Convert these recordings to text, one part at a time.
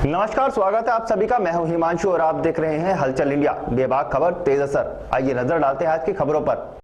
नमस्कार, स्वागत है आप सभी का। मैं हूं हिमांशु और आप देख रहे हैं हलचल इंडिया। बेबाक खबर, तेज असर। आइए नजर डालते हैं आज की खबरों पर।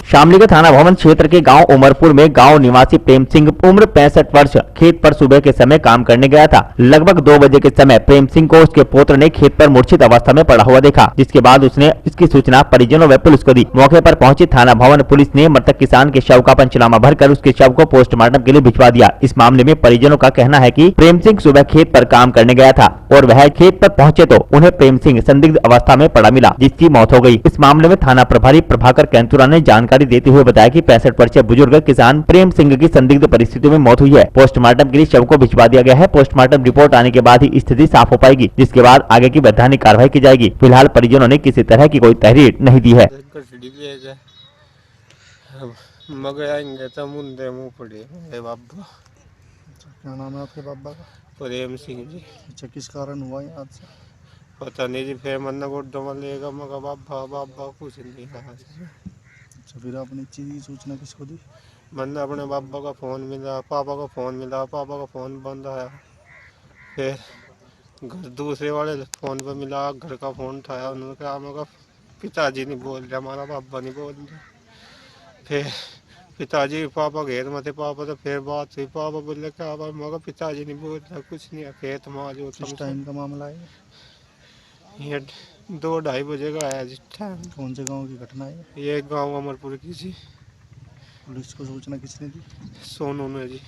शामली के थाना भवन क्षेत्र के गांव उमरपुर में गांव निवासी प्रेम सिंह उम्र 65 वर्ष खेत पर सुबह के समय काम करने गया था। लगभग 2 बजे के समय प्रेम सिंह को उसके पुत्र ने खेत पर मूर्छित अवस्था में पड़ा हुआ देखा, जिसके बाद उसने इसकी सूचना परिजनों व पुलिस को दी। मौके पर पहुंची थाना भवन पुलिस ने मृतक किसान के शव का पंचनामा भरकर उसके शव को पोस्टमार्टम के लिए भिजवा दिया। इस मामले में परिजनों का कहना है कि प्रेम सिंह सुबह खेत पर काम करने गया था और वह खेत पर पहुंचे तो उन्हें प्रेम सिंह संदिग्ध अवस्था में पड़ा मिला, जिसकी मौत हो गई। इस मामले में थाना प्रभारी प्रभाकर कैंतुरा ने जानकारी देते हुए बताया कि 65 वर्षीय बुजुर्ग किसान प्रेम सिंह की संदिग्ध परिस्थितियों में मौत हुई है। पोस्टमार्टम के लिए शव को भिजवा दिया गया है। पोस्टमार्टम रिपोर्ट आने के बाद ही स्थिति साफ हो पाएगी, जिसके बाद आगे की वैधानिक कार्रवाई की जाएगी। फिलहाल परिजनों ने किसी तरह की कोई तहरीर नहीं दी है। क्या नाम है आपके बाबा का? प्रेम सिंह जी। अच्छा, किस कारण हुआ ये हादसा? पता नहीं जी, फिर मन गोड्डो लेगा मगा बाबा कुछ नहीं कहा। अच्छा, फिर आपने चीज़ की सूचना किसको दी? मैंने अपने बाबा का फ़ोन मिला, पापा का फ़ोन मिला, पापा का फ़ोन बंद आया। फिर घर दूसरे वाले फ़ोन पर मिला, घर का फ़ोन उठाया, उन्होंने कहा मगा पिताजी नहीं बोल रहे, हमारा बाबा नहीं बोल रहे। फिर पिताजी पापा घेर में थे, पापा तो फिर बात हुई, पापा बोले क्या मगा पिताजी नहीं बोल रहा, कुछ नहीं है, खेत में जो किस टाइम का मामला है ये 2-2:30 बजे का आया जिस टाइम। कौन से गांव की घटना है? ये गांव अमरपुर की जी। पुलिस को सूचना किसने दी? सोनू ने जी।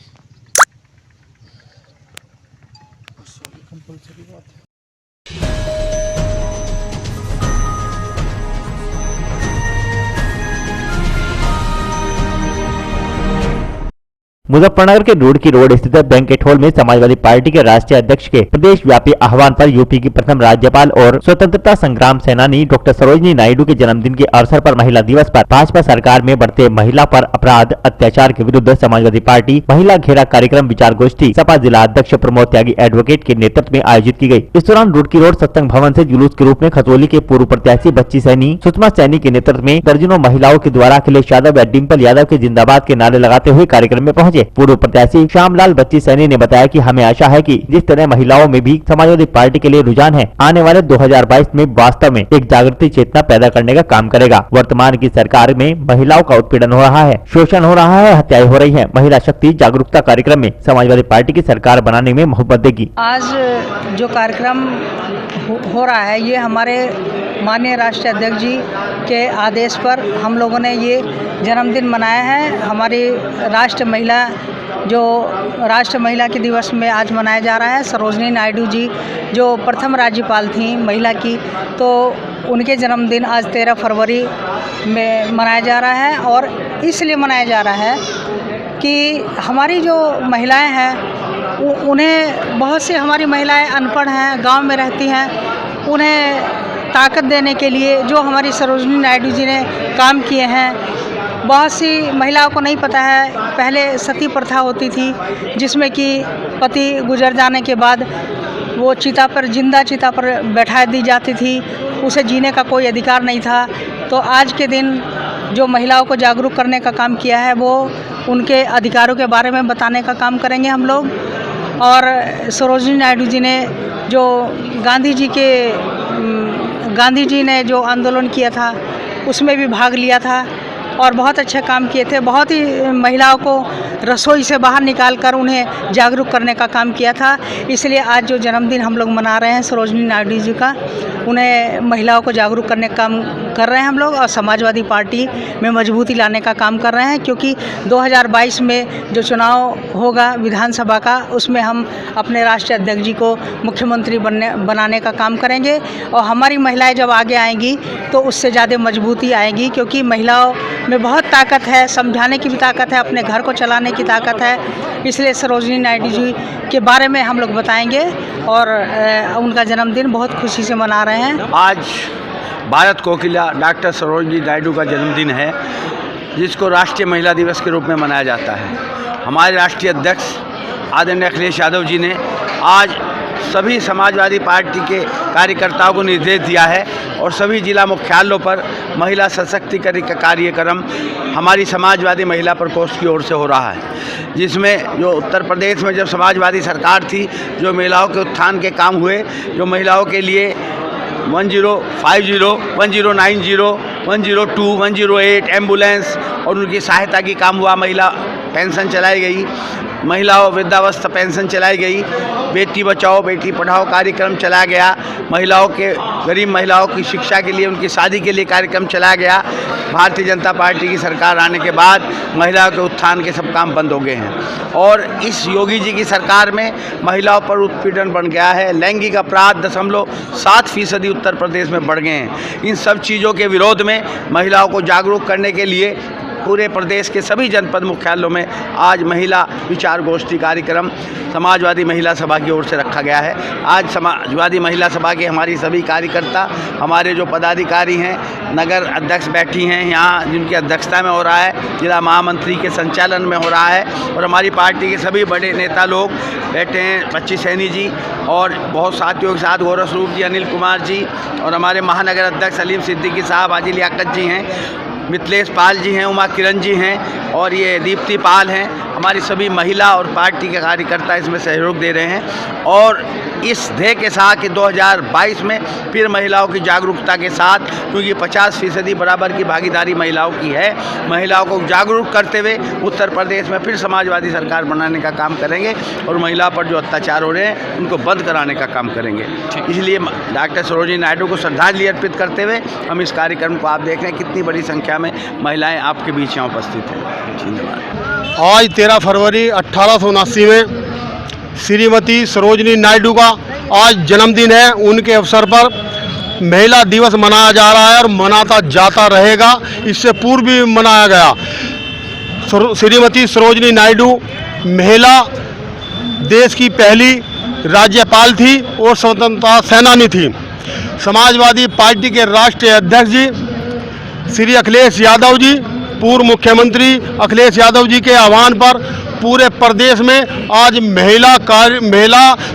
कंपल्सरी बात है। मुजफ्फरनगर के रुड़की रोड स्थित बैंकेट हॉल में समाजवादी पार्टी के राष्ट्रीय अध्यक्ष के प्रदेश व्यापी आह्वान पर यूपी की प्रथम राज्यपाल और स्वतंत्रता संग्राम सेनानी डॉक्टर सरोजिनी नायडू के जन्मदिन के अवसर पर महिला दिवस पर भाजपा सरकार में बढ़ते महिला पर अपराध अत्याचार के विरुद्ध समाजवादी पार्टी महिला घेरा कार्यक्रम विचार गोष्ठी सपा जिला अध्यक्ष प्रमोद त्यागी एडवोकेट के नेतृत्व में आयोजित की गयी। इस दौरान रुड़की रोड सत्संग भवन से जुलूस के रूप में खतौली के पूर्व प्रत्याशी बच्ची सैनी सुषमा सैनी के नेतृत्व में दर्जनों महिलाओं के द्वारा अखिलेश यादव व डिम्पल यादव के जिंदाबाद के नारे लगाते हुए कार्यक्रम में पहुंचे। पूर्व प्रत्याशी श्यामलाल बच्ची सैनी ने बताया कि हमें आशा है कि जिस तरह महिलाओं में भी समाजवादी पार्टी के लिए रुझान है, आने वाले 2022 में वास्तव में एक जागृति चेतना पैदा करने का काम करेगा। वर्तमान की सरकार में महिलाओं का उत्पीड़न हो रहा है, शोषण हो रहा है, हत्याएं हो रही है। महिला शक्ति जागरूकता कार्यक्रम में समाजवादी पार्टी की सरकार बनाने में मोहब्बत देगी। आज जो कार्यक्रम हो रहा है, ये हमारे माननीय राष्ट्रीय अध्यक्ष जी के आदेश पर हम लोगों ने ये जन्मदिन मनाया है। हमारी राष्ट्र महिला के दिवस में आज मनाया जा रहा है। सरोजिनी नायडू जी जो प्रथम राज्यपाल थी महिला की, तो उनके जन्मदिन आज 13 फरवरी में मनाया जा रहा है। और इसलिए मनाया जा रहा है कि हमारी जो महिलाएं हैं उन्हें बहुत सी हमारी महिलाएं अनपढ़ हैं, गांव में रहती हैं, उन्हें ताकत देने के लिए जो हमारी सरोजिनी नायडू जी ने काम किए हैं। बहुत सी महिलाओं को नहीं पता है, पहले सती प्रथा होती थी जिसमें कि पति गुजर जाने के बाद वो जिंदा चिता पर बैठा दी जाती थी, उसे जीने का कोई अधिकार नहीं था। तो आज के दिन जो महिलाओं को जागरूक करने का काम किया है, वो उनके अधिकारों के बारे में बताने का काम करेंगे हम लोग। और सरोजिनी नायडू जी ने जो गांधी जी ने जो आंदोलन किया था उसमें भी भाग लिया था और बहुत अच्छे काम किए थे। बहुत ही महिलाओं को रसोई से बाहर निकालकर उन्हें जागरूक करने का काम किया था। इसलिए आज जो जन्मदिन हम लोग मना रहे हैं सरोजिनी नायडू जी का, उन्हें महिलाओं को जागरूक करने का काम कर रहे हैं हम लोग और समाजवादी पार्टी में मजबूती लाने का काम कर रहे हैं। क्योंकि 2022 में जो चुनाव होगा विधानसभा का, उसमें हम अपने राष्ट्रीय अध्यक्ष जी को मुख्यमंत्री बनाने का काम करेंगे। और हमारी महिलाएं जब आगे आएंगी तो उससे ज़्यादा मजबूती आएगी, क्योंकि महिलाओं में बहुत ताकत है, समझाने की भी ताकत है, अपने घर को चलाने की ताकत है। इसलिए सरोजिनी नायडू जी के बारे में हम लोग बताएंगे और उनका जन्मदिन बहुत खुशी से मना रहे हैं। आज भारत कोकिला डॉक्टर सरोजिनी नायडू का जन्मदिन है, जिसको राष्ट्रीय महिला दिवस के रूप में मनाया जाता है। हमारे राष्ट्रीय अध्यक्ष आदरणीय अखिलेश यादव जी ने आज सभी समाजवादी पार्टी के कार्यकर्ताओं को निर्देश दिया है और सभी जिला मुख्यालयों पर महिला सशक्तिकरण का कार्यक्रम हमारी समाजवादी महिला प्रकोष्ठ की ओर से हो रहा है, जिसमें जो उत्तर प्रदेश में जब समाजवादी सरकार थी, जो महिलाओं के उत्थान के काम हुए, जो महिलाओं के लिए 1050, 1090, 102, 108 एम्बुलेंस और उनकी सहायता की काम हुआ, महिला पेंशन चलाई गई, महिलाओं वृद्धावस्था पेंशन चलाई गई, बेटी बचाओ बेटी पढ़ाओ कार्यक्रम चलाया गया, महिलाओं के गरीब महिलाओं की शिक्षा के लिए उनकी शादी के लिए कार्यक्रम चलाया गया। भारतीय जनता पार्टी की सरकार आने के बाद महिलाओं के उत्थान के सब काम बंद हो गए हैं और इस योगी जी की सरकार में महिलाओं पर उत्पीड़न बढ़ गया है। लैंगिक अपराध 0.7% उत्तर प्रदेश में बढ़ गए हैं। इन सब चीज़ों के विरोध में महिलाओं को जागरूक करने के लिए पूरे प्रदेश के सभी जनपद मुख्यालयों में आज महिला विचार गोष्ठी कार्यक्रम समाजवादी महिला सभा की ओर से रखा गया है। आज समाजवादी महिला सभा के हमारी सभी कार्यकर्ता, हमारे जो पदाधिकारी हैं, नगर अध्यक्ष बैठी हैं यहाँ, जिनकी अध्यक्षता में हो रहा है, जिला महामंत्री के संचालन में हो रहा है और हमारी पार्टी के सभी बड़े नेता लोग बैठे हैं, बच्ची सैनी जी और बहुत साथियों के साथ गौरव स्वरूप जी, अनिल कुमार जी और हमारे महानगर अध्यक्ष सलीम सिद्दीकी साहब, हाजी लियाकत जी हैं, मिथिलेश पाल जी हैं, उमा किरण जी हैं और ये दीप्ति पाल हैं। हमारी सभी महिला और पार्टी के कार्यकर्ता इसमें सहयोग दे रहे हैं और इस ध्येय के साथ कि 2022 में फिर महिलाओं की जागरूकता के साथ, क्योंकि 50% बराबर की भागीदारी महिलाओं की है, महिलाओं को जागरूक करते हुए उत्तर प्रदेश में फिर समाजवादी सरकार बनाने का काम करेंगे और महिला पर जो अत्याचार हो रहे हैं उनको बंद कराने का काम करेंगे। इसलिए डॉक्टर सरोजिनी नायडू को श्रद्धांजलि अर्पित करते हुए हम इस कार्यक्रम को आप देख रहे हैं, कितनी बड़ी संख्या में महिलाएं आपके बीच यहाँ उपस्थित हैं। धन्यवाद। आज 13 फरवरी 1879 में श्रीमती सरोजिनी नायडू का आज जन्मदिन है। उनके अवसर पर महिला दिवस मनाया जा रहा है और मनाता जाता रहेगा। इससे पूर्व भी मनाया गया। श्रीमती सरोजिनी नायडू महिला देश की पहली राज्यपाल थी और स्वतंत्रता सेनानी थी। समाजवादी पार्टी के राष्ट्रीय अध्यक्ष जी श्री अखिलेश यादव जी, पूर्व मुख्यमंत्री अखिलेश यादव जी के आह्वान पर पूरे प्रदेश में आज महिला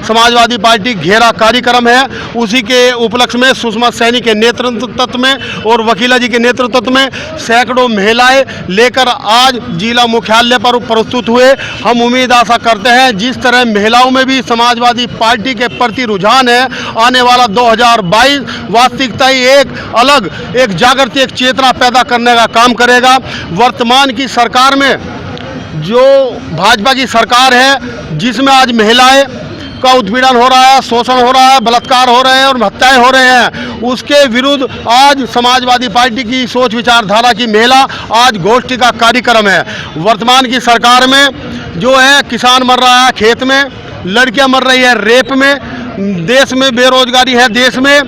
समाजवादी पार्टी घेरा कार्यक्रम है। उसी के उपलक्ष्य में सुषमा सैनी के नेतृत्व में और वकीला जी के नेतृत्व में सैकड़ों महिलाएं लेकर आज जिला मुख्यालय पर प्रस्तुत हुए। हम उम्मीद आशा करते हैं जिस तरह महिलाओं में भी समाजवादी पार्टी के प्रति रुझान है, आने वाला 2022 वास्तविकता ही एक अलग एक जागृति, एक चेतना पैदा करने का काम करेगा। वर्तमान की सरकार में जो भाजपा की सरकार है, जिसमें आज महिलाएं का उत्पीड़न हो रहा है, शोषण हो रहा है, बलात्कार हो रहे हैं और हत्याएं हो रहे हैं, उसके विरुद्ध आज समाजवादी पार्टी की सोच विचारधारा की महिला आज गोष्ठी का कार्यक्रम है। वर्तमान की सरकार में जो है किसान मर रहा है खेत में, लड़कियां मर रही है रेप में, देश में बेरोजगारी है देश में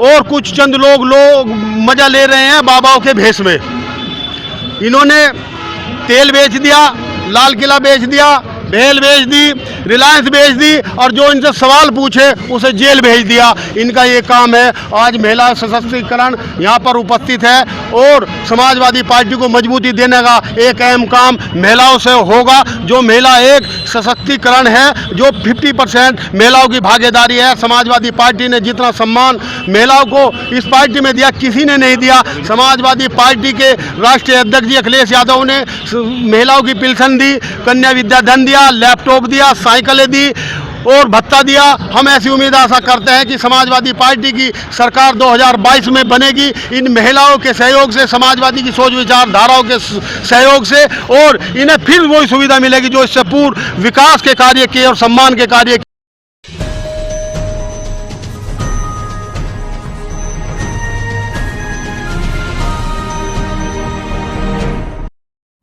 और कुछ चंद लोग मजा ले रहे हैं बाबाओं के भेष में। इन्होंने तेल बेच दिया, लाल किला बेच दिया, भेल बेच दी, रिलायंस बेच दी और जो इनसे सवाल पूछे उसे जेल भेज दिया। इनका ये काम है। आज महिला सशक्तिकरण यहाँ पर उपस्थित है और समाजवादी पार्टी को मजबूती देने का एक अहम काम महिलाओं से होगा। जो महिला एक सशक्तिकरण है, जो 50% महिलाओं की भागीदारी है। समाजवादी पार्टी ने जितना सम्मान महिलाओं को इस पार्टी में दिया किसी ने नहीं दिया। समाजवादी पार्टी के राष्ट्रीय अध्यक्ष जी अखिलेश यादव ने महिलाओं की पेंशन दी, कन्या विद्या धन दिया, लैपटॉप दिया, साइकिलें दी और भत्ता दिया। हम ऐसी उम्मीद आशा करते हैं कि समाजवादी पार्टी की सरकार 2022 में बनेगी इन महिलाओं के सहयोग से, समाजवादी की सोच विचारधाराओं के सहयोग से, और इन्हें फिर वही सुविधा मिलेगी जो इससे पूर्व विकास के कार्य किए और सम्मान के कार्य किए।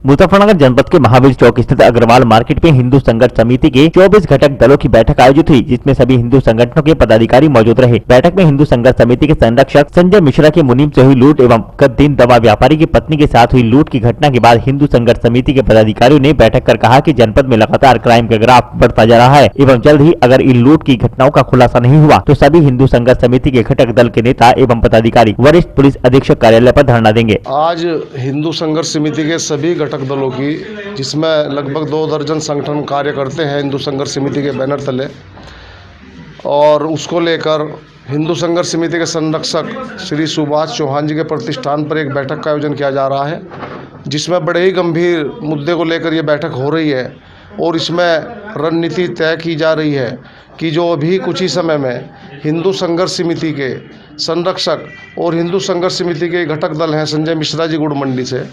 मुजफ्फरनगर जनपद के महावीर चौक स्थित अग्रवाल मार्केट में हिंदू संघर्ष समिति के 24 घटक दलों की बैठक आयोजित हुई, जिसमें सभी हिंदू संगठनों के पदाधिकारी मौजूद रहे। बैठक में हिंदू संघर्ष समिति के संरक्षक संजय मिश्रा के मुनीम से हुई लूट एवं गत दिन दवा व्यापारी की पत्नी के साथ हुई लूट की घटना के बाद हिंदू संघर्ष समिति के पदाधिकारियों ने बैठक कर कहा कि जनपद में लगातार क्राइम का ग्राफ बढ़ता जा रहा है एवं जल्द ही अगर इन लूट की घटनाओं का खुलासा नहीं हुआ तो सभी हिंदू संघर्ष समिति के घटक दल के नेता एवं पदाधिकारी वरिष्ठ पुलिस अधीक्षक कार्यालय पर धरना देंगे। आज हिंदू संघर्ष समिति के सभी घटक घटक दलों की, जिसमें लगभग 2 दर्जन संगठन कार्य करते हैं हिंदू संघर्ष समिति के बैनर तले। और उसको लेकर हिंदू संघर्ष समिति के संरक्षक श्री सुभाष चौहान जी के प्रतिष्ठान पर एक बैठक का आयोजन किया जा रहा है, जिसमें बड़े ही गंभीर मुद्दे को लेकर ये बैठक हो रही है। और इसमें रणनीति तय की जा रही है कि जो अभी कुछ ही समय में हिंदू संघर्ष समिति के संरक्षक और हिंदू संघर्ष समिति के घटक दल हैं संजय मिश्रा जी गुड़ मंडी से,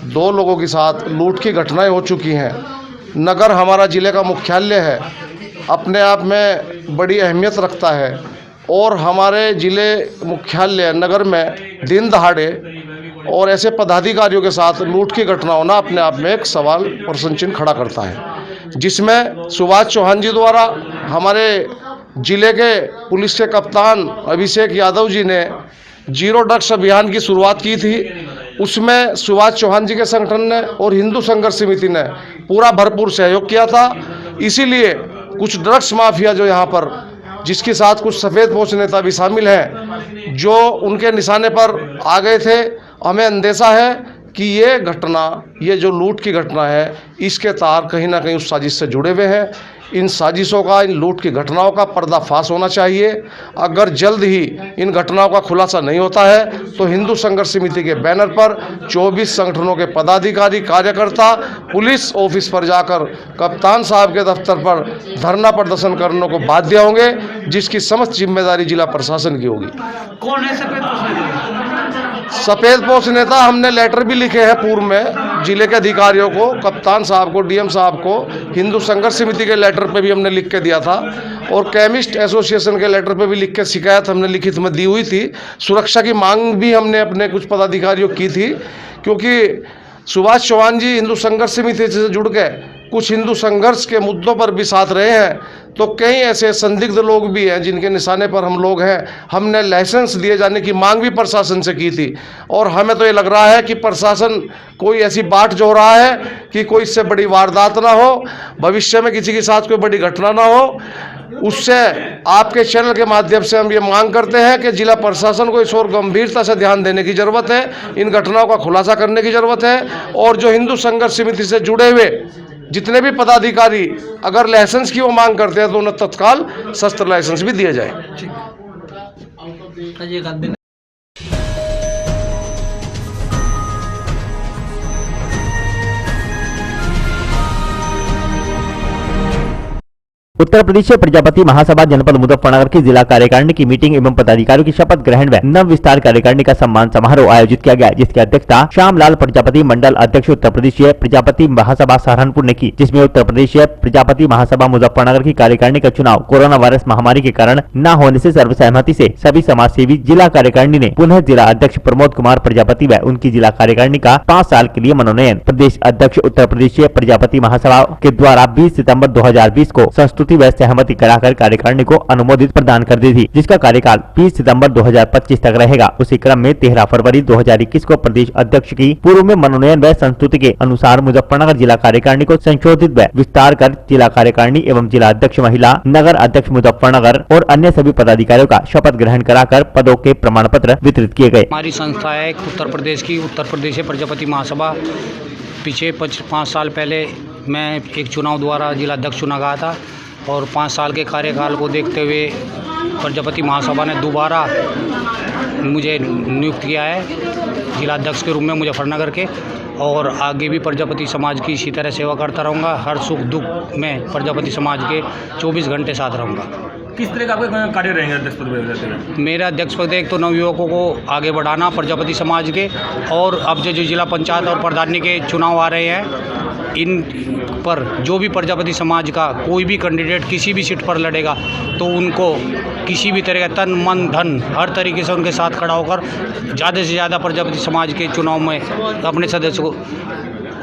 2 लोगों के साथ लूट की घटनाएं हो चुकी हैं। नगर हमारा ज़िले का मुख्यालय है, अपने आप में बड़ी अहमियत रखता है और हमारे ज़िले मुख्यालय नगर में दिन दहाड़े और ऐसे पदाधिकारियों के साथ लूट की घटना होना अपने आप में एक सवाल प्रश्न चिन्ह खड़ा करता है, जिसमें सुभाष चौहान जी द्वारा हमारे ज़िले के पुलिस के कप्तान अभिषेक यादव जी ने जीरो ड्रग्स अभियान की शुरुआत की थी। उसमें सुभाष चौहान जी के संगठन ने और हिंदू संघर्ष समिति ने पूरा भरपूर सहयोग किया था। इसीलिए कुछ ड्रग्स माफिया जो यहाँ पर, जिसके साथ कुछ सफ़ेद पोश नेता भी शामिल हैं, जो उनके निशाने पर आ गए थे। हमें अंदेशा है कि ये घटना, ये जो लूट की घटना है, इसके तार कहीं ना कहीं उस साजिश से जुड़े हुए हैं। इन साजिशों का, इन लूट की घटनाओं का पर्दाफाश होना चाहिए। अगर जल्द ही इन घटनाओं का खुलासा नहीं होता है तो हिंदू संघर्ष समिति के बैनर पर 24 संगठनों के पदाधिकारी, कार्यकर्ता पुलिस ऑफिस पर जाकर कप्तान साहब के दफ्तर पर धरना प्रदर्शन करने को बाध्य होंगे, जिसकी समस्त जिम्मेदारी जिला प्रशासन की होगी। कौन है सफ़ेद पोश नेता? हमने लेटर भी लिखे हैं पूर्व में जिले के अधिकारियों को, कप्तान साहब को, डीएम साहब को। हिंदू संघर्ष समिति के लेटर पे भी हमने लिख के दिया था और केमिस्ट एसोसिएशन के लेटर पे भी लिख के शिकायत हमने लिखित में दी हुई थी। सुरक्षा की मांग भी हमने अपने कुछ पदाधिकारियों की थी, क्योंकि सुभाष चौहान जी हिंदू संघर्ष समिति से जुड़ के कुछ हिंदू संघर्ष के मुद्दों पर भी साथ रहे हैं। तो कई ऐसे संदिग्ध लोग भी हैं जिनके निशाने पर हम लोग हैं। हमने लाइसेंस दिए जाने की मांग भी प्रशासन से की थी और हमें तो ये लग रहा है कि प्रशासन कोई ऐसी बाट जो रहा है कि कोई इससे बड़ी वारदात ना हो, भविष्य में किसी के साथ कोई बड़ी घटना ना हो। उससे आपके चैनल के माध्यम से हम ये मांग करते हैं कि जिला प्रशासन को इस और गंभीरता से ध्यान देने की ज़रूरत है, इन घटनाओं का खुलासा करने की ज़रूरत है। और जो हिंदू संघर्ष समिति से जुड़े हुए जितने भी पदाधिकारी अगर लाइसेंस की वो मांग करते हैं तो उन्हें तत्काल शस्त्र लाइसेंस भी दिया जाए। उत्तर प्रदेश प्रजापति महासभा जनपद मुजफ्फरनगर की जिला कार्यकारिणी की मीटिंग एवं पदाधिकारियों की शपथ ग्रहण व नव विस्तार कार्यकारिणी का सम्मान समारोह आयोजित किया गया, जिसकी अध्यक्षता श्यामलाल प्रजापति मंडल अध्यक्ष उत्तर प्रदेश प्रजापति महासभा सहारनपुर ने की, जिसमें उत्तर प्रदेश प्रजापति महासभा मुजफ्फरनगर की कार्यकारिणी का चुनाव कोरोना वायरस महामारी के कारण न होने से सर्वसहमति से सभी समाज सेवी जिला कार्यकारिणी ने पुनः जिला अध्यक्ष प्रमोद कुमार प्रजापति व उनकी जिला कार्यकारिणी का 5 साल के लिए मनोनयन प्रदेश अध्यक्ष उत्तर प्रदेश प्रजापति महासभा के द्वारा 20 सितंबर 2020 को व सहमति कराकर कार्यकारिणी को अनुमोदित प्रदान कर दी थी, जिसका कार्यकाल 20 सितंबर 2025 तक रहेगा। उसी क्रम में 13 फरवरी 2021 को प्रदेश अध्यक्ष की पूर्व में मनोनयन व संस्तुति के अनुसार मुजफ्फरनगर जिला कार्यकारिणी को संशोधित व विस्तार कर जिला कार्यकारिणी एवं जिला अध्यक्ष महिला, नगर अध्यक्ष मुजफ्फरनगर और अन्य सभी पदाधिकारियों का शपथ ग्रहण कराकर पदों के प्रमाण पत्र वितरित किए गए। हमारी संस्था है उत्तर प्रदेश की, उत्तर प्रदेश प्रजापति महासभा। पीछे 5 साल पहले मैं एक चुनाव द्वारा जिला अध्यक्ष चुना गया था और 5 साल के कार्यकाल को देखते हुए प्रजापति महासभा ने दोबारा मुझे नियुक्त किया है जिला अध्यक्ष के रूप में मुजफ्फरनगर के, और आगे भी प्रजापति समाज की इसी तरह सेवा करता रहूँगा। हर सुख दुख में प्रजापति समाज के 24 घंटे साथ रहूँगा। किस तरह का आपके कार्य रहेंगे अध्यक्ष पद पर? मेरा अध्यक्ष पद एक तो नवयुवकों को आगे बढ़ाना प्रजापति समाज के, और अब जो जिला पंचायत और प्रधानी के चुनाव आ रहे हैं, इन पर जो भी प्रजापति समाज का कोई भी कैंडिडेट किसी भी सीट पर लड़ेगा तो उनको किसी भी तरह का तन मन धन हर तरीके से उनके साथ खड़ा होकर ज़्यादा से ज़्यादा प्रजापति समाज के चुनाव में अपने सदस्य को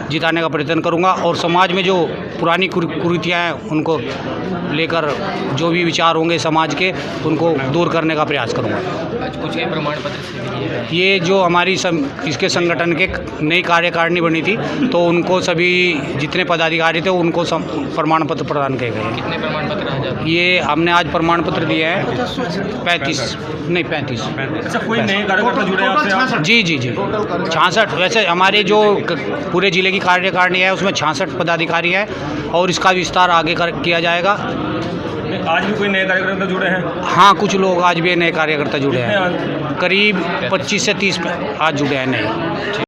जिताने का प्रयत्न करूंगा। और समाज में जो पुरानी कुरीतियाँ हैं उनको लेकर जो भी विचार होंगे समाज के, उनको दूर करने का प्रयास करूंगा। कुछ प्रमाण पत्र ये जो हमारी इसके संगठन के नई कार्यकारिणी बनी थी तो उनको सभी जितने पदाधिकारी थे उनको प्रमाण पत्र प्रदान किए गए। कितने प्रमाण पत्र ये हमने आज प्रमाण पत्र दिए हैं 35 नहीं 35। अच्छा, कोई नए कार्यकर्ता जुड़े हैं आपसे? जी 66। वैसे हमारे जो पूरे जिले की कार्यकारिणी है उसमें 66 पदाधिकारी हैं और इसका विस्तार आगे किया जाएगा। आज भी कोई नए कार्यकर्ता जुड़े हैं? हाँ, कुछ लोग आज भी नए कार्यकर्ता जुड़े हैं, करीब 25 से 30 आज जुड़े हैं नए।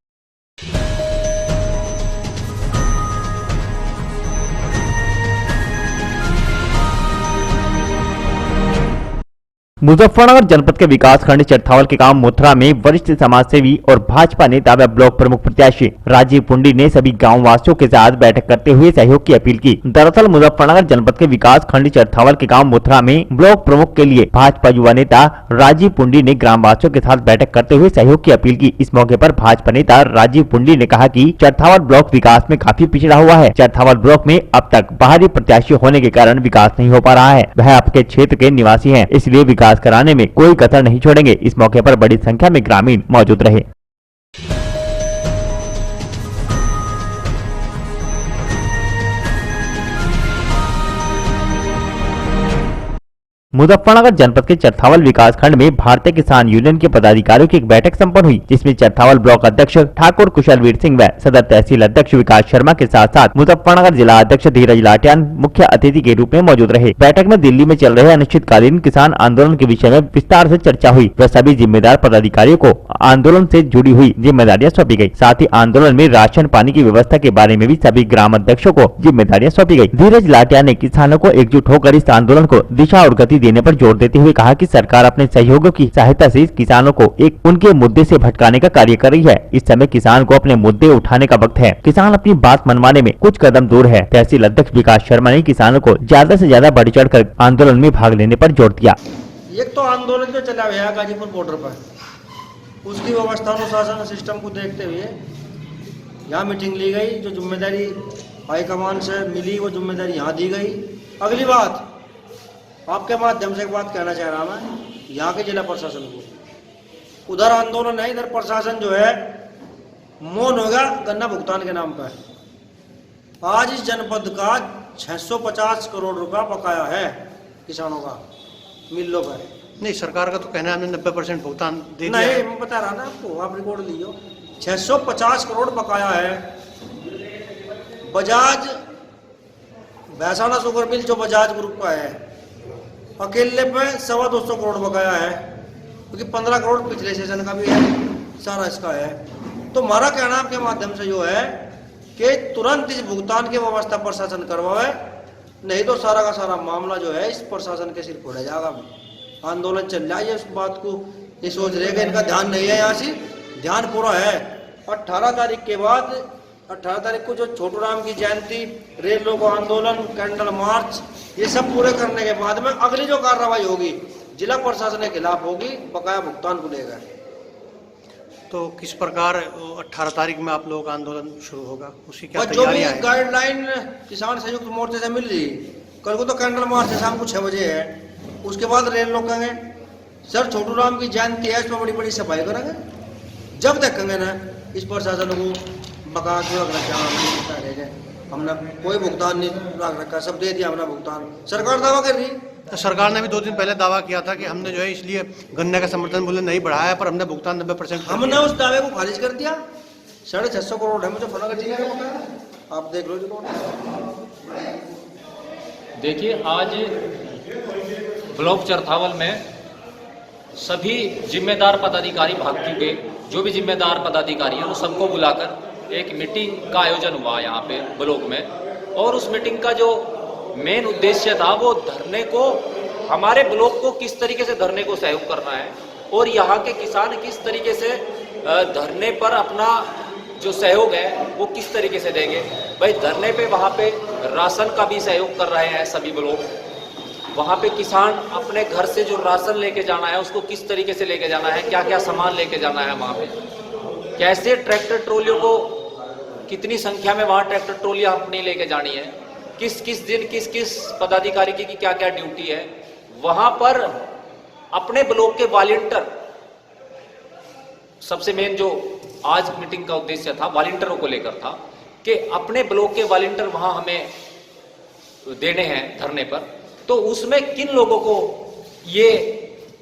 मुजफ्फरनगर जनपद के विकास खंड चरथावल के गांव मोथरा में वरिष्ठ समाजसेवी और भाजपा नेता व ब्लॉक प्रमुख प्रत्याशी राजीव पुंडी ने सभी गांव वासियों के साथ बैठक करते हुए सहयोग की अपील की। दरअसल मुजफ्फरनगर जनपद के विकास खंड चरथावल के गांव मोथरा में ब्लॉक प्रमुख के लिए भाजपा युवा नेता राजीव पुंडी ने ग्राम वासियों के साथ बैठक करते हुए सहयोग की अपील की। इस मौके पर भाजपा नेता राजीव पुंडी ने कहा कि चरथावल ब्लॉक विकास में काफी पिछड़ा हुआ है। चरथावल ब्लॉक में अब तक बाहरी प्रत्याशी होने के कारण विकास नहीं हो पा रहा है। वह आपके क्षेत्र के निवासी है, इसलिए विकास कराने में कोई कसर नहीं छोड़ेंगे। इस मौके पर बड़ी संख्या में ग्रामीण मौजूद रहे। मुजफ्फरनगर जनपद के चरथावल विकास खंड में भारतीय किसान यूनियन के पदाधिकारियों की एक बैठक संपन्न हुई, जिसमें चरथावल ब्लॉक अध्यक्ष ठाकुर कुशलवीर सिंह व सदर तहसील अध्यक्ष विकास शर्मा के साथ साथ मुजफ्फरनगर जिला अध्यक्ष धीरज लाटियान मुख्य अतिथि के रूप में मौजूद रहे। बैठक में दिल्ली में चल रहे अनिश्चितकालीन किसान आंदोलन के विषय में विस्तार से चर्चा हुई व सभी जिम्मेदार पदाधिकारियों को आंदोलन से जुड़ी हुई जिम्मेदारियां सौंपी गयी। साथ ही आंदोलन में राशन पानी की व्यवस्था के बारे में भी सभी ग्राम अध्यक्षों को जिम्मेदारियां सौंपी गयी। धीरज लाटियान ने किसानों को एकजुट होकर इस आंदोलन को दिशा और गति देने पर जोर देते हुए कहा कि सरकार अपने सहयोगियों की सहायता से किसानों को एक उनके मुद्दे से भटकाने का कार्य कर रही है। इस समय किसान को अपने मुद्दे उठाने का वक्त है। किसान अपनी बात मनवाने में कुछ कदम दूर है। तहसील अध्यक्ष विकास शर्मा ने किसानों को ज्यादा से ज्यादा बढ़ चढ़ कर आंदोलन में भाग लेने पर जोर दिया। एक तो आंदोलन जो चला हुआ है गाजीपुर बॉर्डर पर, उसकी व्यवस्था अनुशासन सिस्टम को देखते हुए यहाँ मीटिंग ली गई। जो जिम्मेदारी हाईकमान से मिली वो जिम्मेदारी यहाँ दी गई। अगली बात आपके माध्यम से एक बात कहना चाह रहा मैं यहाँ के जिला प्रशासन को, उधर आंदोलन है, इधर प्रशासन जो है मौन होगा गन्ना भुगतान के नाम पर। आज इस जनपद का 650 करोड़ रुपया बकाया है किसानों का मिलों पर। नहीं, सरकार का तो कहना है हमने 90% भुगतान दे दिया। नहीं, मैं बता रहा ना आपको, आप रिकॉर्ड लीजिए। 650 करोड़ बकाया है। बजाज भैंसाना शुगर मिल जो बजाज ग्रुप का है, अकेले पे 225 करोड़ बकाया है, क्योंकि 15 करोड़ पिछले सेशन का भी है, सारा इसका है। तो हमारा कहना आपके माध्यम से जो है कि तुरंत इस भुगतान की व्यवस्था प्रशासन करवाए, नहीं तो सारा का सारा मामला जो है इस प्रशासन के सिर फोड़ा जाएगा। आंदोलन चल रहा है, इस बात को ये सोच रहे कि इनका ध्यान नहीं है, यहाँ से ध्यान पूरा है। 18 तारीख के बाद 18 तारीख को जो छोटू राम की जयंती, रेलों को आंदोलन, कैंडल मार्च, ये सब पूरे करने के बाद में अगली जो कार्रवाई होगी जिला प्रशासन के खिलाफ होगी, बकाया भुगतान को लेकर। तो किस प्रकार 18 तारीख में आप लोगों का आंदोलन शुरू होगा, उसकी क्या जो भी तैयारियां हैं? गाइडलाइन किसान संयुक्त मोर्चे से मिल रही, कल को तो कैंडल मार्च है, शाम को 6 बजे है, उसके बाद रेल रोकेंगे। सर छोटू राम की जयंती है, इसमें बड़ी बड़ी सफाई करेंगे। जब देखेंगे ना इस प्रशासन को बकाया क्यों रख रखा, हमने कोई भुगतान नहीं रख रखा, सब दे दिया हमने भुगतान। सरकार दावा कर रही। तो सरकार ने भी 2 दिन पहले दावा किया था कि हमने जो है इसलिए गन्ने का समर्थन मूल्य नहीं बढ़ाया, पर हमने भुगतान 90% हमने उस दावे को खारिज कर दिया। 650 करोड़ है मुजफ्फरनगर जिले का बकाया, आप देख लो रिकॉर्ड। देखिए, आज ब्लॉक चरथावल में सभी जिम्मेदार पदाधिकारी भाग चुके, जो भी जिम्मेदार पदाधिकारी हैं वो सबको बुलाकर एक मीटिंग का आयोजन हुआ यहाँ पे ब्लॉक में। और उस मीटिंग का जो मेन उद्देश्य था वो धरने को, हमारे ब्लॉक को किस तरीके से धरने को सहयोग करना है और यहाँ के किसान किस तरीके से धरने पर अपना जो सहयोग है वो किस तरीके से देंगे। भाई धरने पे वहाँ पे राशन का भी सहयोग कर रहे हैं सभी ब्लॉक। वहाँ पे किसान अपने घर से जो राशन लेके जाना है उसको किस तरीके से लेके जाना है, क्या क्या सामान लेके जाना है, वहाँ पे कैसे ट्रैक्टर ट्रॉलियों को, कितनी संख्या में वहाँ ट्रैक्टर ट्रॉलियाँ अपनी लेके जानी है, किस किस दिन किस किस पदाधिकारी की क्या क्या ड्यूटी है। वहाँ पर अपने ब्लॉक के वॉलंटियर, सबसे मेन जो आज मीटिंग का उद्देश्य था वॉलंटियरों को लेकर था कि अपने ब्लॉक के वॉलंटियर वहाँ हमें देने हैं धरने पर। तो उसमें किन लोगों को ये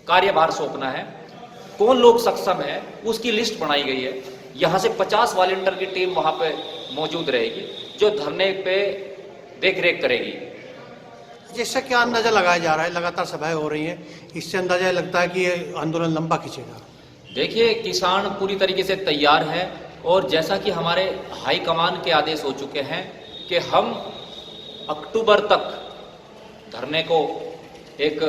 कार्यभार सौंपना है, कौन लोग सक्षम है, उसकी लिस्ट बनाई गई है। यहाँ से 50 वॉलंटियर की टीम वहाँ पे मौजूद रहेगी जो धरने पे देखरेख करेगी। जिससे क्या अंदाजा लगाया जा रहा है, लगातार सभाएं हो रही हैं, इससे अंदाजा लगता है कि ये आंदोलन लंबा खींचेगा। देखिए, किसान पूरी तरीके से तैयार है और जैसा कि हमारे हाईकमान के आदेश हो चुके हैं कि हम अक्टूबर तक धरने को एक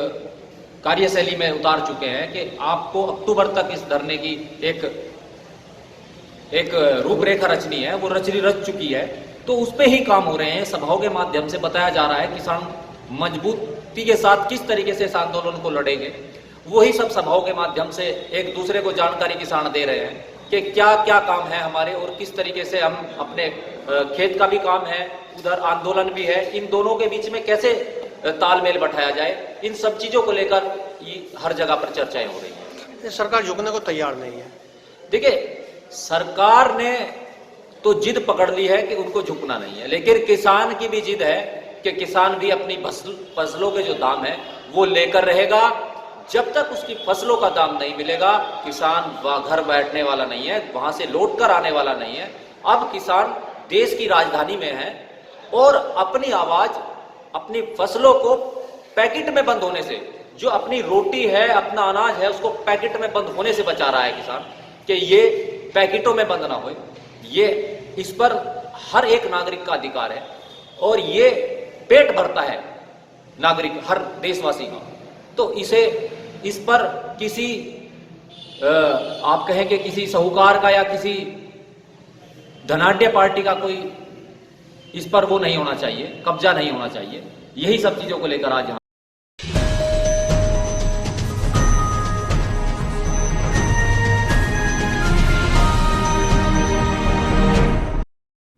कार्यशैली में उतार चुके हैं कि आपको अक्टूबर तक इस धरने की एक रूपरेखा रचनी है, वो रच चुकी है। तो उस पे ही काम हो रहे हैं। सभाओं के माध्यम से बताया जा रहा है किसान मजबूती के साथ किस तरीके से इस आंदोलन को लड़ेंगे। वही सब सभाओं के माध्यम से एक दूसरे को जानकारी किसान दे रहे हैं कि क्या क्या काम है हमारे और किस तरीके से हम अपने खेत का भी काम है, उधर आंदोलन भी है, इन दोनों के बीच में कैसे तालमेल बैठाया जाए, इन सब चीजों को लेकर हर जगह पर चर्चाएं हो रही हैं। सरकार झुकने को तैयार नहीं है। देखिए, सरकार ने तो जिद पकड़ ली है कि उनको झुकना नहीं है, लेकिन किसान की भी जिद है कि किसान भी अपनी फसलों के जो दाम है वो लेकर रहेगा। जब तक उसकी फसलों का दाम नहीं मिलेगा, किसान घर बैठने वाला नहीं है, वहां से लौट कर आने वाला नहीं है। अब किसान देश की राजधानी में है और अपनी आवाज, अपनी फसलों को पैकेट में बंद होने से, जो अपनी रोटी है, अपना अनाज है, उसको पैकेट में बंद होने से बचा रहा है किसान, कि ये पैकेटों में बंद ना हो। ये इस पर हर एक नागरिक का अधिकार है और ये पेट भरता है नागरिक, हर देशवासी का। तो इस पर किसी आप कहें कि किसी साहूकार का या किसी धनाढ्य पार्टी का कोई इस पर वो नहीं होना चाहिए, कब्जा नहीं होना चाहिए। यही सब चीजों को लेकर आज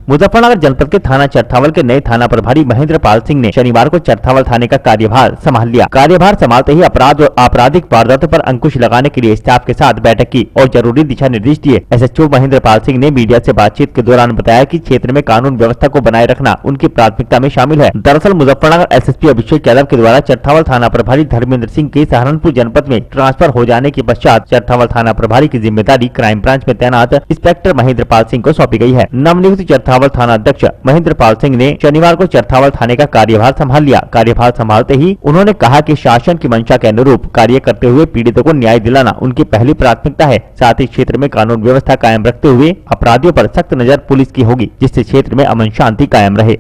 मुजफ्फरनगर जनपद के थाना चरथावल के नए थाना प्रभारी महेंद्र पाल सिंह ने शनिवार को चरथावल थाने का कार्यभार संभाल लिया। कार्यभार संभालते ही अपराध और आपराधिक वारदातों पर अंकुश लगाने के लिए स्टाफ के साथ बैठक की और जरूरी दिशा निर्देश दिए। एसएचओ महेंद्र पाल सिंह ने मीडिया से बातचीत के दौरान बताया कि क्षेत्र में कानून व्यवस्था को बनाए रखना उनकी प्राथमिकता में शामिल है। दरअसल मुजफ्फरनगर एसएसपी अभिषेक यादव के द्वारा चरथावल थाना प्रभारी धर्मेंद्र सिंह के सहारनपुर जनपद में ट्रांसफर हो जाने के पश्चात चरथावल थाना प्रभारी की जिम्मेदारी क्राइम ब्रांच में तैनात इंस्पेक्टर महेंद्र पाल सिंह को सौंपी गई है। नवनियुक्त चरथावल थाना अध्यक्ष महेंद्र पाल सिंह ने शनिवार को चरथावल थाने का कार्यभार संभाल लिया। कार्यभार संभालते ही उन्होंने कहा कि शासन की मंशा के अनुरूप कार्य करते हुए पीड़ितों को न्याय दिलाना उनकी पहली प्राथमिकता है। साथ ही क्षेत्र में कानून व्यवस्था कायम रखते हुए अपराधियों पर सख्त नजर पुलिस की होगी, जिससे क्षेत्र में अमन शांति कायम रहे।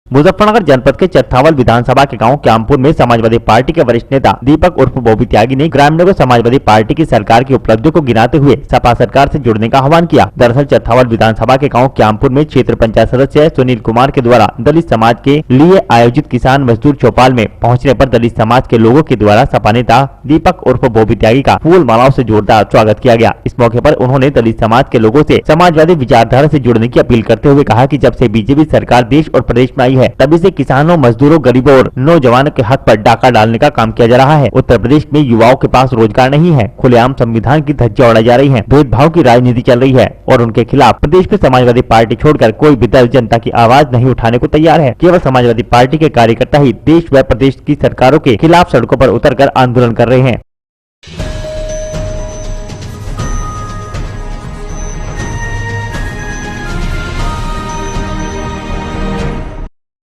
मुजफ्फरनगर जनपद के चरथावल विधानसभा के गांव क्यामपुर में समाजवादी पार्टी के वरिष्ठ नेता दीपक उर्फ बॉबी त्यागी ने ग्रामीणों को समाजवादी पार्टी की सरकार की उपलब्धियों को गिनाते हुए सपा सरकार से जुड़ने का आह्वान किया। दरअसल चरथावल विधानसभा के गांव क्यामपुर में क्षेत्र पंचायत सदस्य सुनील कुमार के द्वारा दलित समाज के लिए आयोजित किसान मजदूर चौपाल में पहुँचने पर दलित समाज के लोगों के द्वारा सपा नेता दीपक उर्फ बॉबी त्यागी का फूल मालाओं से जोरदार स्वागत किया गया। इस मौके पर उन्होंने दलित समाज के लोगों से समाजवादी विचारधारा से जुड़ने की अपील करते हुए कहा कि जब से बीजेपी सरकार देश और प्रदेश में आई है तभी से किसानों, मजदूरों, गरीबों और नौजवानों के हक पर डाका डालने का काम किया जा रहा है। उत्तर प्रदेश में युवाओं के पास रोजगार नहीं है, खुलेआम संविधान की धज्जियां उड़ाई जा रही है, भेदभाव की राजनीति चल रही है और उनके खिलाफ प्रदेश में समाजवादी पार्टी छोड़कर कोई भी दल जनता की आवाज नहीं उठाने को तैयार है। केवल समाजवादी पार्टी के कार्यकर्ता ही देश व प्रदेश की सरकारों के खिलाफ सड़कों पर उतरकर आंदोलन कर रहे हैं।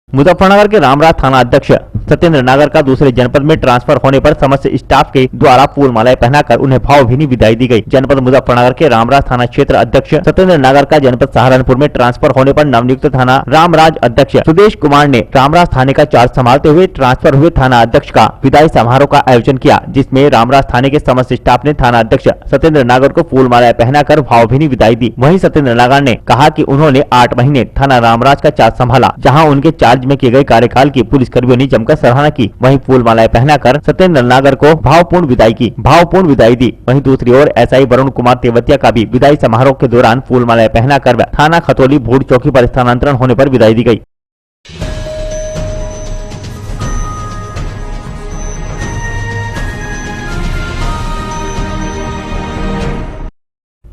मुजफ्फरनगर के रामराज थाना अध्यक्ष सत्येंद्र नागर का दूसरे जनपद में ट्रांसफर होने पर समस्त स्टाफ के द्वारा फूल मालाएं पहनाकर उन्हें भावभीनी विदाई दी गई। जनपद मुजफ्फरनगर के रामराज थाना क्षेत्र अध्यक्ष सत्येंद्र नागर का जनपद सहारनपुर में ट्रांसफर होने पर नवनियुक्त थाना रामराज अध्यक्ष सुदेश कुमार ने रामराज थाने का चार्ज संभालते हुए ट्रांसफर हुए थाना अध्यक्ष का विदाई समारोह का आयोजन किया, जिसमें रामराज थाने के समस्त स्टाफ ने थाना अध्यक्ष सत्येंद्र नागर को फूल मालाएं पहनाकर भावभीनी विदाई दी। वहीं सत्येंद्र नागर ने कहा कि उन्होंने 8 महीने थाना रामराज का चार्ज संभाला, जहां उनके चार्ज में किए गए कार्यकाल की पुलिस कर्मियों ने जमकर सराहना की। वहीं फूल मालाएं पहनाकर सत्येंद्र नागर को भावपूर्ण विदाई दी। वहीं दूसरी ओर एसआई वरुण कुमार तेवतिया का भी विदाई समारोह के दौरान फूल मालाएं पहनाकर थाना खतौली भूड़ चौकी पर स्थानांतरण होने पर विदाई दी गई।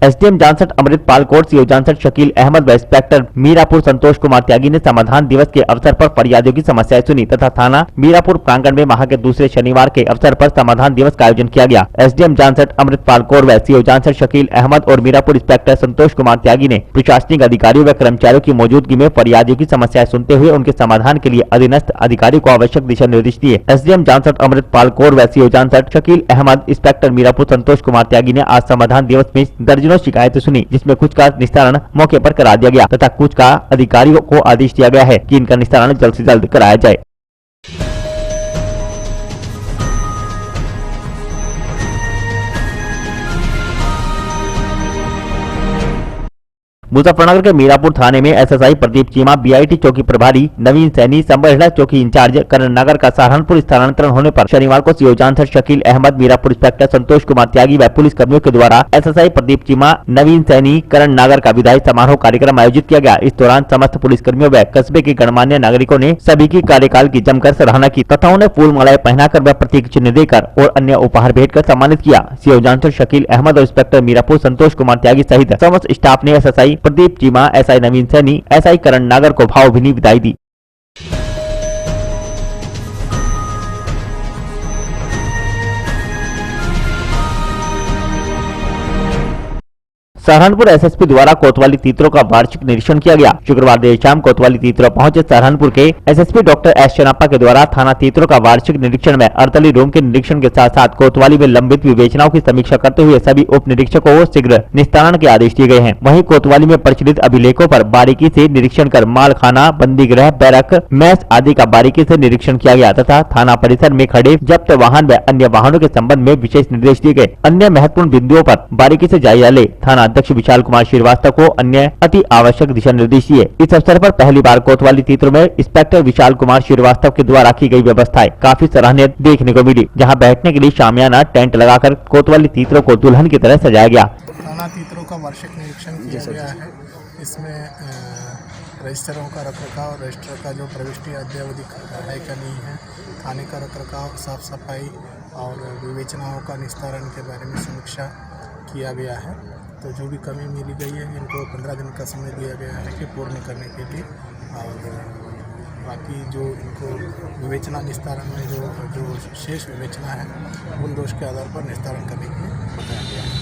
एसडीएम जानसठ अमृतपाल कोट, सीओ जानसठ शकील अहमद व इंस्पेक्टर मीरापुर संतोष कुमार त्यागी ने समाधान दिवस के अवसर पर फरियादियों की समस्याएं सुनी तथा थाना मीरापुर प्रांगण में माह के दूसरे शनिवार के अवसर पर समाधान दिवस का आयोजन किया गया। एसडीएम जानसठ अमृतपाल कोट व सीओ जानसठ शकील अहमद और मीरापुर इंस्पेक्टर संतोष कुमार त्यागी ने प्रशासनिक अधिकारियों व कर्मचारियों की मौजूदगी में फरियादियों की समस्याएं सुनते हुए उनके समाधान के लिए अधीनस्थ अधिकारी को आवश्यक दिशा निर्देश दिए। एसडीएम जानसठ अमृतपाल कोट व सीओ जानसठ शकील अहमद, इंस्पेक्टर मीरापुर संतोष कुमार त्यागी ने आज समाधान दिवस में दर्जनों शिकायतें सुनी, जिसमें कुछ का निस्तारण मौके पर करा दिया गया तथा कुछ का अधिकारियों को आदेश दिया गया है कि इनका निस्तारण जल्द से जल्द कराया जाए। मुजफ्फरनगर के मीरापुर थाने में एसएसआई प्रदीप चीमा, बीआईटी चौकी प्रभारी नवीन सैनी, संबरहेड़ा चौकी इंचार्ज करण नगर का सहारनपुर स्थानांतरण होने पर शनिवार को सीओ जानसठ शकील अहमद, मीरापुर इंस्पेक्टर संतोष कुमार त्यागी व पुलिस कर्मियों के द्वारा एसएसआई प्रदीप चीमा, नवीन सैनी, करण नगर का विदाई समारोह कार्यक्रम आयोजित किया गया। इस दौरान समस्त पुलिस कर्मियों व कस्बे के गणमान्य नागरिकों ने सभी की कार्यकाल की जमकर सराहना की तथा उन्हें फूल मालाएं पहनाकर व प्रतीक चिन्ह देकर और अन्य उपहार भेंट कर सम्मानित किया। सीओ जानसठ शकील अहमद और इंस्पेक्टर मीरापुर संतोष कुमार त्यागी सहित समस्त स्टाफ ने एसएसआई प्रदीप चीमा, एसआई नवीन सैनी, एसआई करण नागर को भावभीनी विदाई दी। सहारनपुर एसएसपी द्वारा कोतवाली तीतरों का वार्षिक निरीक्षण किया गया। शुक्रवार देर शाम कोतवाली तीतरों पहुंचे सहारनपुर के एसएसपी डॉक्टर एस चन्नाप्पा के द्वारा थाना तीतरों का वार्षिक निरीक्षण में 48 रूम के निरीक्षण के साथ साथ कोतवाली में लंबित विवेचनाओं की समीक्षा करते हुए सभी उप निरीक्षकों को शीघ्र निस्तारण के आदेश दिए गए हैं। वहीं कोतवाली में प्रचलित अभिलेखों पर बारीकी से निरीक्षण कर मालखाना, बंदी गृह, बैरक, मैस आदि का बारीकी से निरीक्षण किया गया तथा थाना परिसर में खड़े जब्त वाहन व अन्य वाहनों के संबंध में विशेष निर्देश दिए गए। अन्य महत्वपूर्ण बिंदुओं पर बारीकी से जायजा ले थाना अध्यक्ष विशाल कुमार श्रीवास्तव को अन्य अति आवश्यक दिशा निर्देश दिए। इस अवसर पर पहली बार कोतवाली तीतरों में इंस्पेक्टर विशाल कुमार श्रीवास्तव के द्वारा की गई व्यवस्थाएं काफी सराहनीय देखने को मिली, जहां बैठने के लिए शामियाना टेंट लगाकर कोतवाली तीतरों को दुल्हन की तरह सजाया गया। थाना तीतरों का वार्षिक निरीक्षण किया गया है। इसमें रजिस्टरों का रखरखाव, रजिस्टर का जो प्रविष्टि अद्यावधि है क्या नहीं है, थाने का रखरखाव, साफ सफाई और विवेचनाओं का निस्तारण के बारे में समीक्षा किया गया है। तो जो भी कमी मिली गई है इनको 15 दिन का समय दिया गया है कि पूर्ण करने के लिए, और बाकी जो इनको विवेचना निस्तारण में जो शेष विवेचना है उन दोष के आधार पर निस्तारण करने के लिए बताया गया है।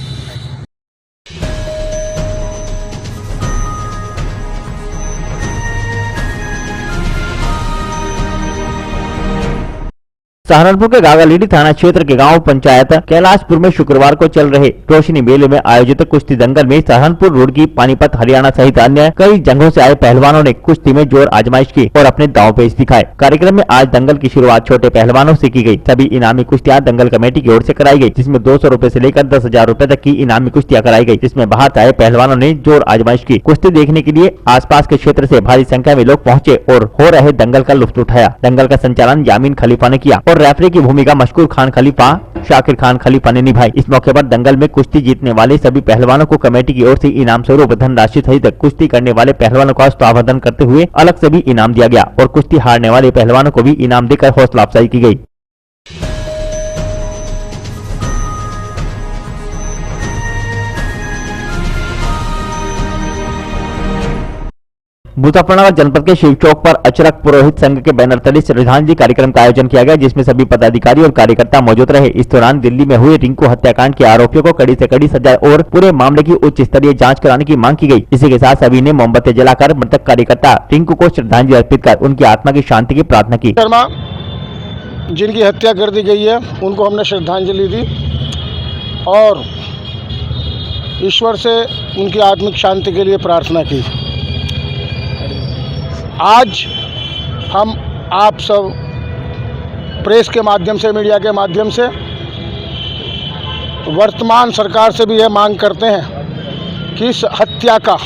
सहारनपुर के गागालीडी थाना क्षेत्र के गांव पंचायत कैलाशपुर में शुक्रवार को चल रहे रोशनी मेले में आयोजित कुश्ती दंगल में सहारनपुर, रुड़की, पानीपत, हरियाणा सहित अन्य कई जगहों से आए पहलवानों ने कुश्ती में जोर आजमाइश की और अपने दांव पेच दिखाए। कार्यक्रम में आज दंगल की शुरुआत छोटे पहलवानों से की गई। सभी इनामी कुश्तियां दंगल कमेटी की ओर से कराई गई, जिसमें 200 रूपए से लेकर 10,000 रूपए तक की इनामी कुश्तियां कराई गई, जिसमें बाहर से आए पहलवानों ने जोर आजमाइश की। कुश्ती देखने के लिए आसपास के क्षेत्र से भारी संख्या में लोग पहुंचे और हो रहे दंगल का लुत्फ उठाया। दंगल का संचालन यामीन खलीफा ने किया और रेफरी की भूमिका मशकूर खान खलीफा, शाकिर खान खलीफा ने निभाई। इस मौके पर दंगल में कुश्ती जीतने वाले सभी पहलवानों को कमेटी की ओर से इनाम स्वरूप धनराशि सहित कुश्ती करने वाले पहलवानों का स्वागत करते हुए अलग से भी इनाम दिया गया और कुश्ती हारने वाले पहलवानों को भी इनाम देकर हौसला अफजाई की गई। मुजफ्फरनगर जनपद के शिव चौक पर अचरक पुरोहित संघ के बैनर तले श्रद्धांजलि कार्यक्रम का आयोजन किया गया, जिसमें सभी पदाधिकारी और कार्यकर्ता मौजूद रहे। इस दौरान दिल्ली में हुए रिंकू हत्याकांड के आरोपियों को कड़ी से कड़ी सजा और पूरे मामले की उच्च स्तरीय जांच कराने की मांग की गई। इसी के साथ सभी ने मोमबत्ती जलाकर मृतक कार्यकर्ता रिंकू को श्रद्धांजलि अर्पित कर उनकी आत्मा की शांति की प्रार्थना की। जिनकी हत्या कर दी गई है उनको हमने श्रद्धांजलि दी और ईश्वर से उनकी आत्मिक शांति के लिए प्रार्थना की। आज हम आप सब प्रेस के माध्यम से, मीडिया के माध्यम से वर्तमान सरकार से भी यह मांग करते हैं कि इस हत्या का